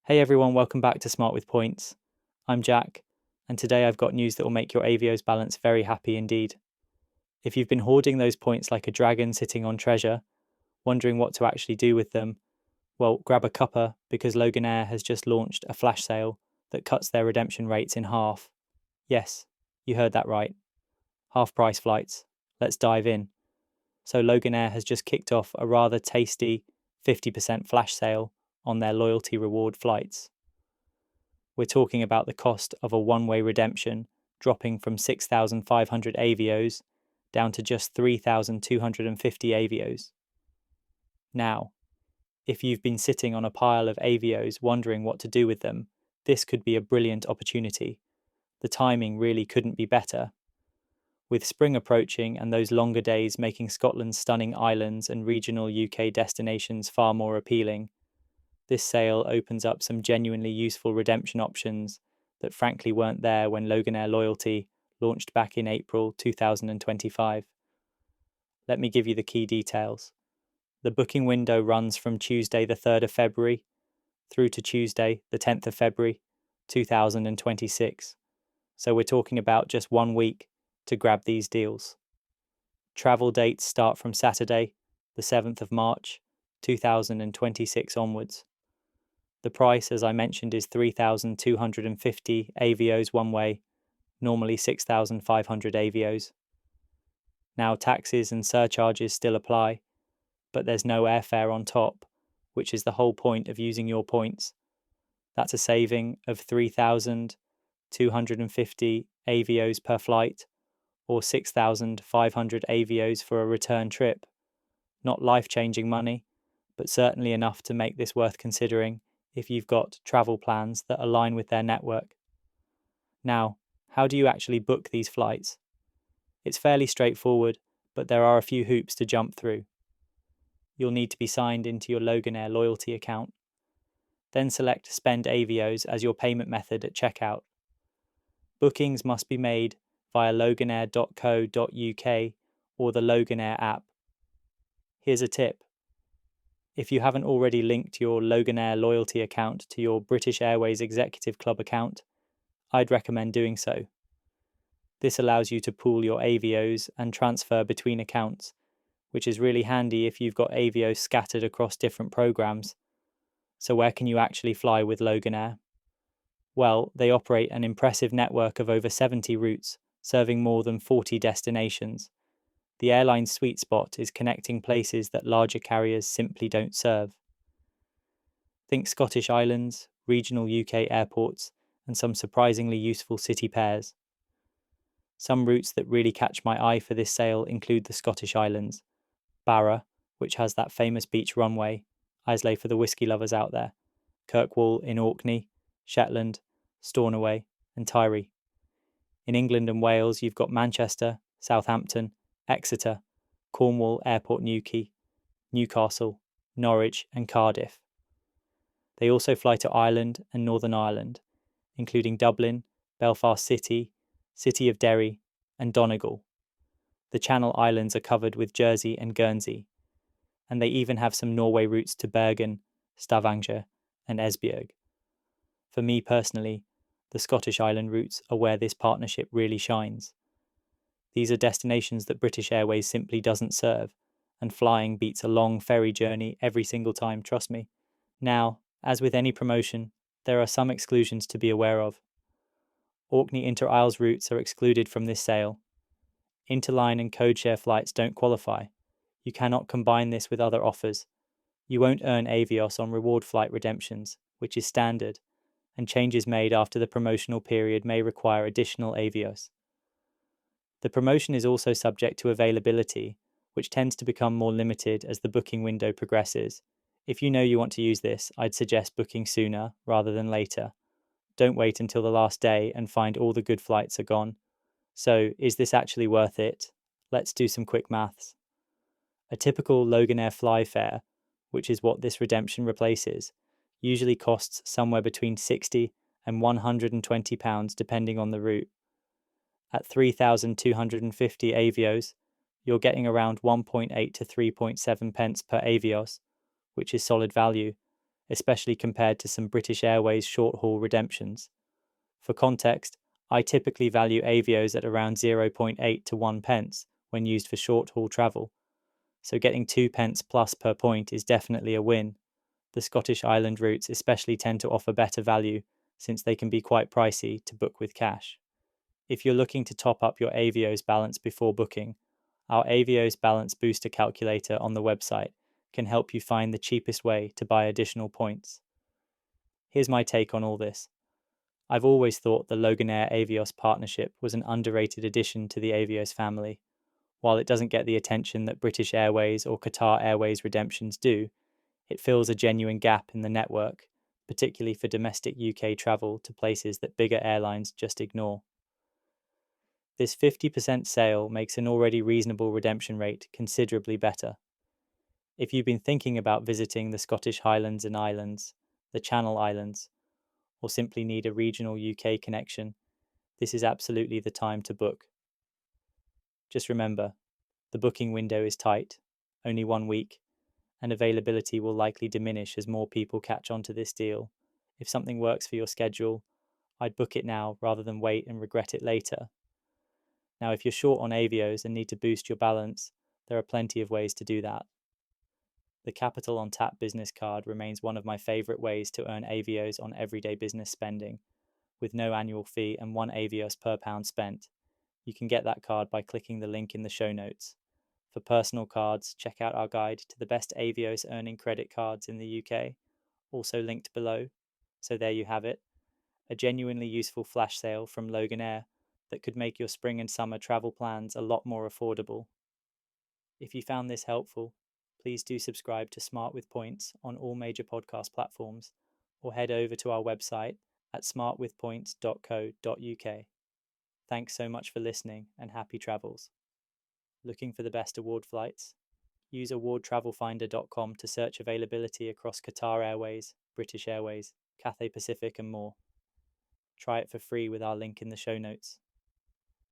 Hey everyone, welcome back to Smart with Points. I'm Jack, and today I've got news that will make your Avios balance very happy indeed. If you've been hoarding those points like a dragon sitting on treasure, wondering what to actually do with them, well, grab a cuppa because Loganair has just launched a flash sale that cuts their redemption rates in half. Yes, you heard that right. Half price flights. Let's dive in. So Loganair has just kicked off a rather tasty 50% flash sale on their loyalty reward flights. We're talking about the cost of a one-way redemption dropping from 6,500 Avios down to just 3,250 Avios. Now, if you've been sitting on a pile of Avios wondering what to do with them, this could be a brilliant opportunity. The timing really couldn't be better. With spring approaching and those longer days making Scotland's stunning islands and regional UK destinations far more appealing, this sale opens up some genuinely useful redemption options that frankly weren't there when Loganair Loyalty launched back in April 2025. Let me give you the key details. The booking window runs from Tuesday the 3rd of February through to Tuesday the 10th of February 2026. So we're talking about just 1 week to grab these deals. Travel dates start from Saturday the 7th of March 2026 onwards. The price, as I mentioned, is 3,250 Avios one way, normally 6,500 Avios. Now, taxes and surcharges still apply, but there's no airfare on top, which is the whole point of using your points. That's a saving of 3,250 Avios per flight, or 6,500 Avios for a return trip. Not life-changing money, but certainly enough to make this worth considering if you've got travel plans that align with their network. Now, how do you actually book these flights? It's fairly straightforward, but there are a few hoops to jump through. You'll need to be signed into your Loganair Loyalty account. Then select Spend Avios as your payment method at checkout. Bookings must be made via loganair.co.uk or the Loganair app. Here's a tip. If you haven't already linked your Loganair Loyalty account to your British Airways Executive Club account, I'd recommend doing so. This allows you to pool your Avios and transfer between accounts, which is really handy if you've got Avios scattered across different programs. So where can you actually fly with Loganair? Well, they operate an impressive network of over 70 routes, serving more than 40 destinations. The airline's sweet spot is connecting places that larger carriers simply don't serve. Think Scottish Islands, regional UK airports, and some surprisingly useful city pairs. Some routes that really catch my eye for this sale include the Scottish Islands, Barra, which has that famous beach runway, Islay for the whisky lovers out there, Kirkwall in Orkney, Shetland, Stornoway, and Tiree. In England and Wales, you've got Manchester, Southampton, Exeter, Cornwall Airport Newquay, Newcastle, Norwich and Cardiff. They also fly to Ireland and Northern Ireland, including Dublin, Belfast City, City of Derry and Donegal. The Channel Islands are covered with Jersey and Guernsey, and they even have some Norway routes to Bergen, Stavanger and Esbjerg. For me personally, the Scottish Island routes are where this partnership really shines. These are destinations that British Airways simply doesn't serve, and flying beats a long ferry journey every single time, trust me. Now, as with any promotion, there are some exclusions to be aware of. Orkney Inter-Isles routes are excluded from this sale. Interline and codeshare flights don't qualify. You cannot combine this with other offers. You won't earn Avios on reward flight redemptions, which is standard, and changes made after the promotional period may require additional Avios. The promotion is also subject to availability, which tends to become more limited as the booking window progresses. If you know you want to use this, I'd suggest booking sooner rather than later. Don't wait until the last day and find all the good flights are gone. So, is this actually worth it? Let's do some quick maths. A typical Loganair fly fare, which is what this redemption replaces, usually costs somewhere between £60 and £120 depending on the route. At 3,250 Avios, you're getting around 1.8 to 3.7 pence per Avios, which is solid value, especially compared to some British Airways short-haul redemptions. For context, I typically value Avios at around 0.8 to 1 pence when used for short-haul travel, so getting 2 pence plus per point is definitely a win. The Scottish Island routes especially tend to offer better value since they can be quite pricey to book with cash. If you're looking to top up your Avios balance before booking, our Avios Balance Booster calculator on the website can help you find the cheapest way to buy additional points. Here's my take on all this. I've always thought the Loganair Avios partnership was an underrated addition to the Avios family. While it doesn't get the attention that British Airways or Qatar Airways redemptions do, it fills a genuine gap in the network, particularly for domestic UK travel to places that bigger airlines just ignore. This 50% sale makes an already reasonable redemption rate considerably better. If you've been thinking about visiting the Scottish Highlands and Islands, the Channel Islands, or simply need a regional UK connection, this is absolutely the time to book. Just remember, the booking window is tight, only 1 week, and availability will likely diminish as more people catch on to this deal. If something works for your schedule, I'd book it now rather than wait and regret it later. Now, if you're short on Avios and need to boost your balance, there are plenty of ways to do that. The Capital on Tap business card remains one of my favourite ways to earn Avios on everyday business spending, with no annual fee and 1 Avios per pound spent. You can get that card by clicking the link in the show notes. For personal cards, check out our guide to the best Avios earning credit cards in the UK, also linked below. So there you have it, a genuinely useful flash sale from Loganair that could make your spring and summer travel plans a lot more affordable. If you found this helpful, please do subscribe to Smart with Points on all major podcast platforms, or head over to our website at smartwithpoints.co.uk. Thanks so much for listening and happy travels. Looking for the best award flights? Use awardtravelfinder.com to search availability across Qatar Airways, British Airways, Cathay Pacific and more. Try it for free with our link in the show notes.